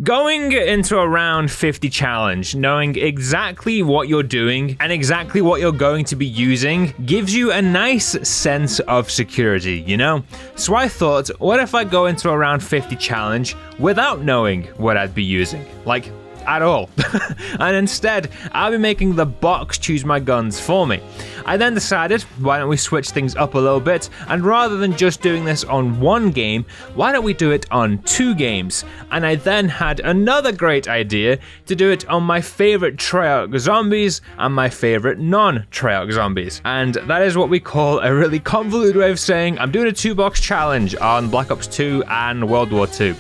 Going into a round 50 challenge, knowing exactly what you're doing and exactly what you're going to be using gives you a nice sense of security, you know? So I thought, what if I go into a round 50 challenge without knowing what I'd be using? Like, at all. And instead, I'll be making the box choose my guns for me. I then decided, why don't we switch things up a little bit, and rather than just doing this on one game, why don't we do it on 2 games? And I then had another great idea to do it on my favorite Treyarch zombies and my favorite non-Treyarch zombies. And that is what we call a really convoluted way of saying I'm doing a 2-box challenge on Black Ops 2 and World War 2.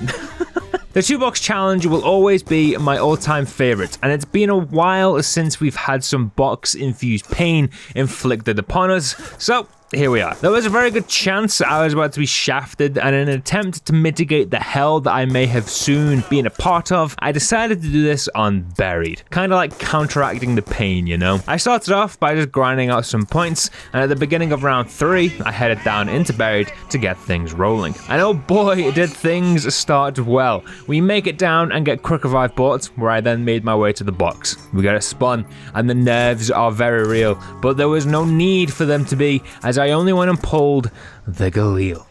The 2-box challenge will always be my all-time favorite, and it's been a while since we've had some box-infused pain inflicted upon us, so here we are. There was a very good chance I was about to be shafted, and in an attempt to mitigate the hell that I may have soon been a part of, I decided to do this on Buried. Kind of like counteracting the pain, you know? I started off by just grinding out some points, and at the beginning of round 3, I headed down into Buried to get things rolling. And oh boy, did things start well. We make it down and get quick revive boards, where I then made my way to the box. We get a spun, and the nerves are very real, but there was no need for them to be, as I only went and pulled the Galil.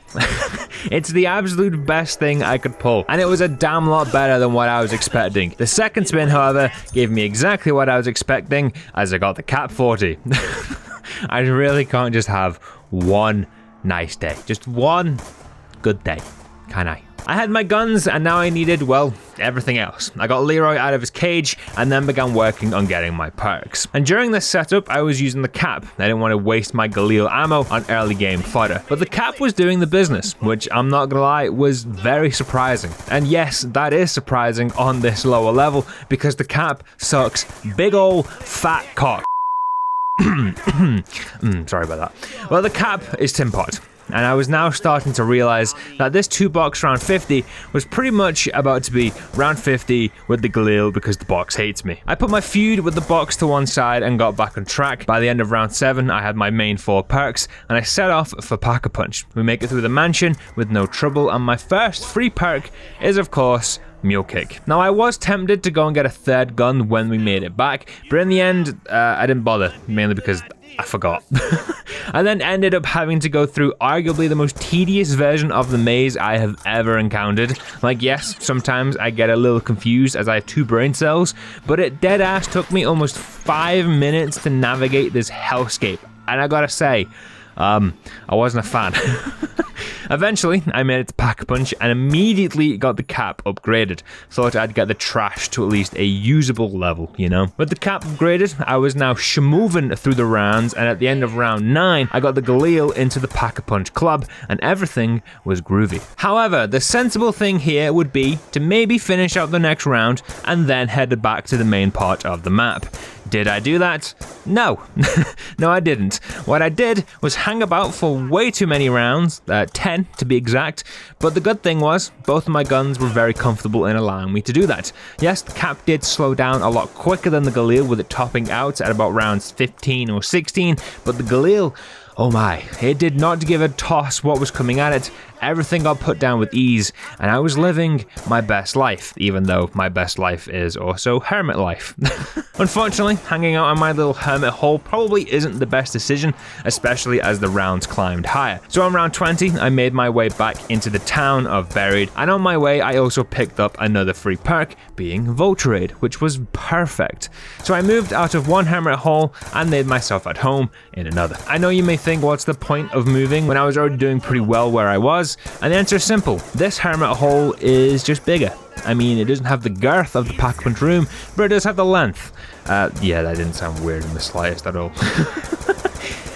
It's the absolute best thing I could pull, and it was a damn lot better than what I was expecting. The second spin, however, gave me exactly what I was expecting, as I got the Cap 40. I really can't just have one nice day. Just one good day, can I? I had my guns, and now I needed, well, everything else. I got Leroy out of his cage, and then began working on getting my perks. And during this setup, I was using the Cap. I didn't want to waste my Galil ammo on early game fodder. But the Cap was doing the business, which I'm not gonna lie, was very surprising. And yes, that is surprising on this lower level, because the Cap sucks big ol' fat cock. Sorry about that. Well, the Cap is Tim Pot. And I was now starting to realize that this 2-box round 50 was pretty much about to be round 50 with the Galil because the box hates me. I put my feud with the box to one side and got back on track. By the end of round 7, I had my main 4 perks, and I set off for Pack-a-Punch. We make it through the mansion with no trouble, and my first free perk is, of course, Mule Kick. Now, I was tempted to go and get a 3rd gun when we made it back, but in the end, I didn't bother, mainly because I forgot. I then ended up having to go through arguably the most tedious version of the maze I have ever encountered. Like, yes, sometimes I get a little confused as I have 2 brain cells, but it deadass took me almost 5 minutes to navigate this hellscape. And I gotta say, I wasn't a fan. Eventually, I made it to Pack-a-Punch and immediately got the Cap upgraded. Thought I'd get the trash to at least a usable level, you know? With the Cap upgraded, I was now schmoving through the rounds, and at the end of round 9, I got the Galil into the Pack-a-Punch club, and everything was groovy. However, the sensible thing here would be to maybe finish out the next round and then head back to the main part of the map. Did I do that? No. No, I didn't. What I did was hang about for way too many rounds, 10 to be exact, but the good thing was, both of my guns were very comfortable in allowing me to do that. Yes, the Cap did slow down a lot quicker than the Galil, with it topping out at about rounds 15 or 16, but the Galil, oh my, it did not give a toss what was coming at it. Everything got put down with ease, and I was living my best life, even though my best life is also hermit life. Unfortunately, hanging out on my little hermit hole probably isn't the best decision, especially as the rounds climbed higher. So on round 20, I made my way back into the town of Buried, and on my way I also picked up another free perk, being Voltrade, which was perfect. So I moved out of one hermit hole and made myself at home in another. I know you may think, what's the point of moving when I was already doing pretty well where I was? And the answer is simple. This hermit hole is just bigger. I mean, it doesn't have the girth of the Pack-a-Punch room, but it does have the length. Yeah, that didn't sound weird in the slightest at all.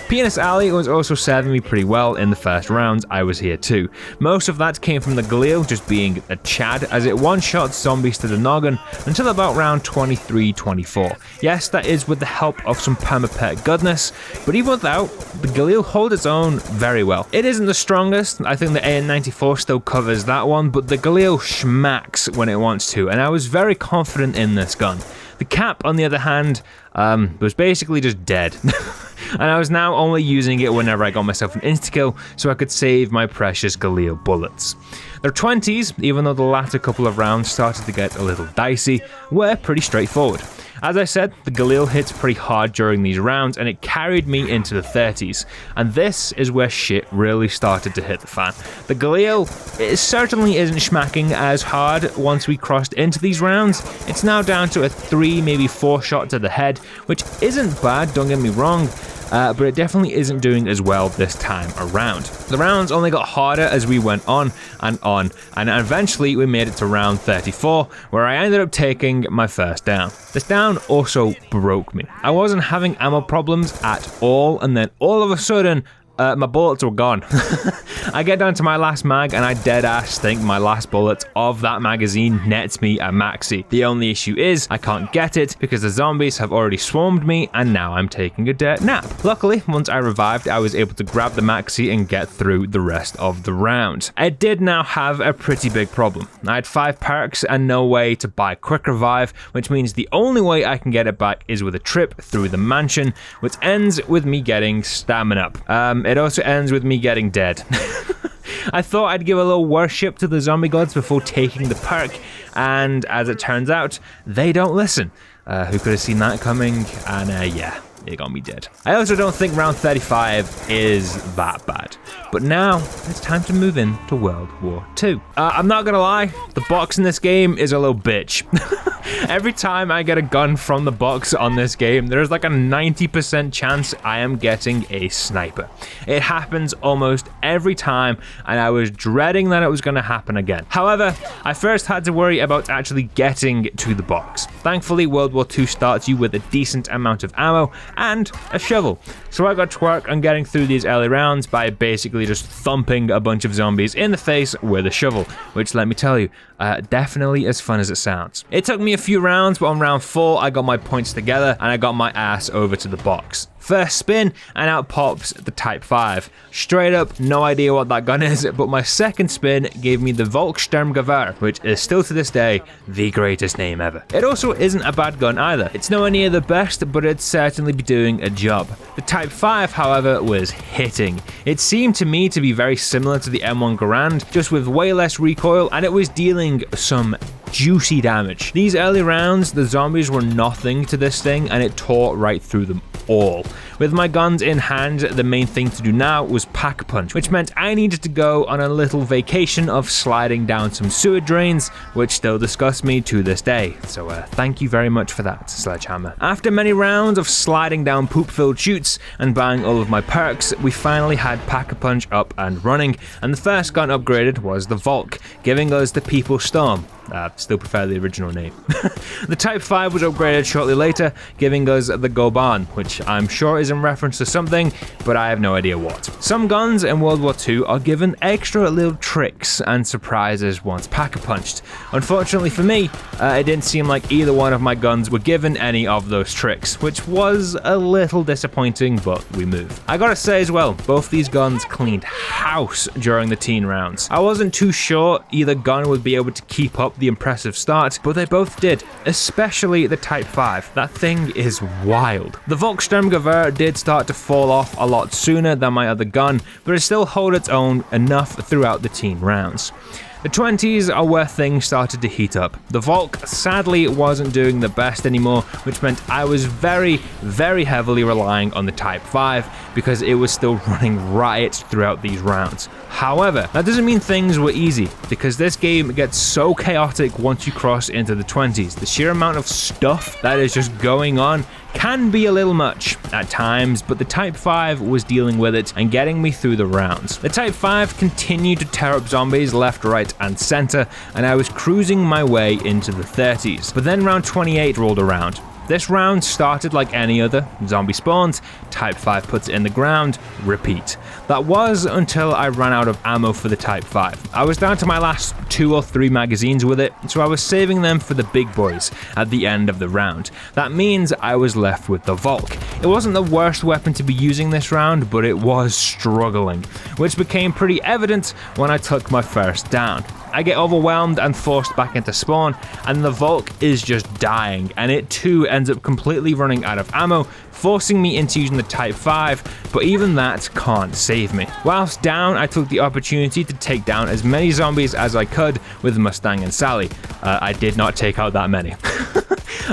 Penis Alley was also serving me pretty well in the first rounds I was here too. Most of that came from the Galil just being a Chad, as it one-shot zombies to the noggin until about round 23-24. Yes, that is with the help of some perma-pet goodness, but even without, the Galil holds its own very well. It isn't the strongest, I think the AN-94 still covers that one, but the Galil smacks when it wants to, and I was very confident in this gun. The Cap, on the other hand, was basically just dead. and I was now only using it whenever I got myself an insta-kill so I could save my precious Galil bullets. Their 20s, even though the latter couple of rounds started to get a little dicey, were pretty straightforward. As I said, the Galil hits pretty hard during these rounds and it carried me into the 30s, and this is where shit really started to hit the fan. The Galil, it certainly isn't smacking as hard once we crossed into these rounds. It's now down to a 3, maybe 4 shot to the head, which isn't bad, don't get me wrong, but it definitely isn't doing as well this time around. The rounds only got harder as we went on, and eventually we made it to round 34, where I ended up taking my first down. This down also broke me. I wasn't having ammo problems at all, and then all of a sudden, my bullets were gone. I get down to my last mag and I dead ass think my last bullet of that magazine nets me a maxi. The only issue is I can't get it because the zombies have already swarmed me and now I'm taking a dirt nap. Luckily, once I revived, I was able to grab the maxi and get through the rest of the round. I did now have a pretty big problem. I had 5 perks and no way to buy quick revive, which means the only way I can get it back is with a trip through the mansion, which ends with me getting stamina up. It also ends with me getting dead. I thought I'd give a little worship to the zombie gods before taking the perk, and as it turns out, they don't listen. Who could have seen that coming? And yeah, it got me dead. I also don't think round 35 is that bad. But now, it's time to move into World War II. I'm not gonna lie, the box in this game is a little bitch. Every time I get a gun from the box on this game, there's like a 90% chance I am getting a sniper. It happens almost every time, and I was dreading that it was going to happen again. However, I first had to worry about actually getting to the box. Thankfully, World War II starts you with a decent amount of ammo and a shovel. So I got to work on getting through these early rounds by basically just thumping a bunch of zombies in the face with a shovel, which, let me tell you, definitely as fun as it sounds. It took me a few rounds, but on round 4 I got my points together and I got my ass over to the box. First spin and out pops the Type 5. Straight up, no idea what that gun is, but my second spin gave me the Volkssturmgewehr, which is still to this day the greatest name ever. It also isn't a bad gun either. It's nowhere near the best, but it'd certainly be doing a job. The Type 5, however, was hitting. It seemed to me to be very similar to the M1 Garand, just with way less recoil, and it was dealing some juicy damage. These early rounds, the zombies were nothing to this thing, and it tore right through them all. With my guns in hand, the main thing to do now was pack punch, which meant I needed to go on a little vacation of sliding down some sewer drains, which still disgust me to this day. So thank you very much for that, Sledgehammer. After many rounds of sliding down poop-filled chutes and buying all of my perks, we finally had Pack-a-Punch up and running, and the first gun upgraded was the Volk, giving us the People's Storm. Still prefer the original name. The Type 5 was upgraded shortly later, giving us the Goban, which I'm sure is in reference to something, but I have no idea what. Some guns in World War II are given extra little tricks and surprises once pack-a-punched. Unfortunately for me, it didn't seem like either one of my guns were given any of those tricks, which was a little disappointing, but we move. I gotta say as well, both these guns cleaned house during the teen rounds. I wasn't too sure either gun would be able to keep up the impressive start, but they both did, especially the Type 5. That thing is wild. The Volkssturmgewehr did start to fall off a lot sooner than my other gun, but it still held its own enough throughout the teen rounds. The 20s are where things started to heat up. The Volk sadly wasn't doing the best anymore, which meant I was very, very heavily relying on the Type 5 because it was still running riot throughout these rounds. However, that doesn't mean things were easy, because this game gets so chaotic once you cross into the 20s. The sheer amount of stuff that is just going on can be a little much at times, but the Type 5 was dealing with it and getting me through the rounds. The Type 5 continued to tear up zombies left, right, and center, and I was cruising my way into the 30s. But then round 28 rolled around. This round started like any other. Zombie spawns, Type 5 puts it in the ground, repeat. That was until I ran out of ammo for the Type 5. I was down to my last 2 or 3 magazines with it, so I was saving them for the big boys at the end of the round. That means I was left with the Volk. It wasn't the worst weapon to be using this round, but it was struggling, which became pretty evident when I took my first down. I get overwhelmed and forced back into spawn, and the Volk is just dying, and it too ends up completely running out of ammo, forcing me into using the Type 5, but even that can't save me. Whilst down, I took the opportunity to take down as many zombies as I could with Mustang and Sally. I did not take out that many.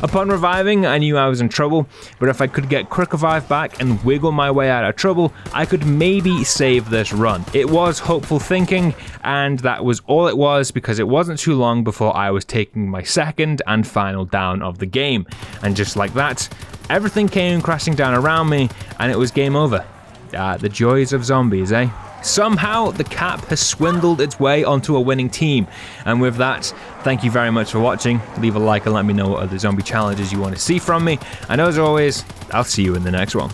Upon reviving, I knew I was in trouble, but if I could get Quick Revive back and wiggle my way out of trouble, I could maybe save this run. It was hopeful thinking, and that was all it was, because it wasn't too long before I was taking my second and final down of the game. And just like that, everything came crashing down around me, and it was game over. The joys of zombies, eh? Somehow, the Cap has swindled its way onto a winning team. And with that, thank you very much for watching. Leave a like and let me know what other zombie challenges you want to see from me. And as always, I'll see you in the next one.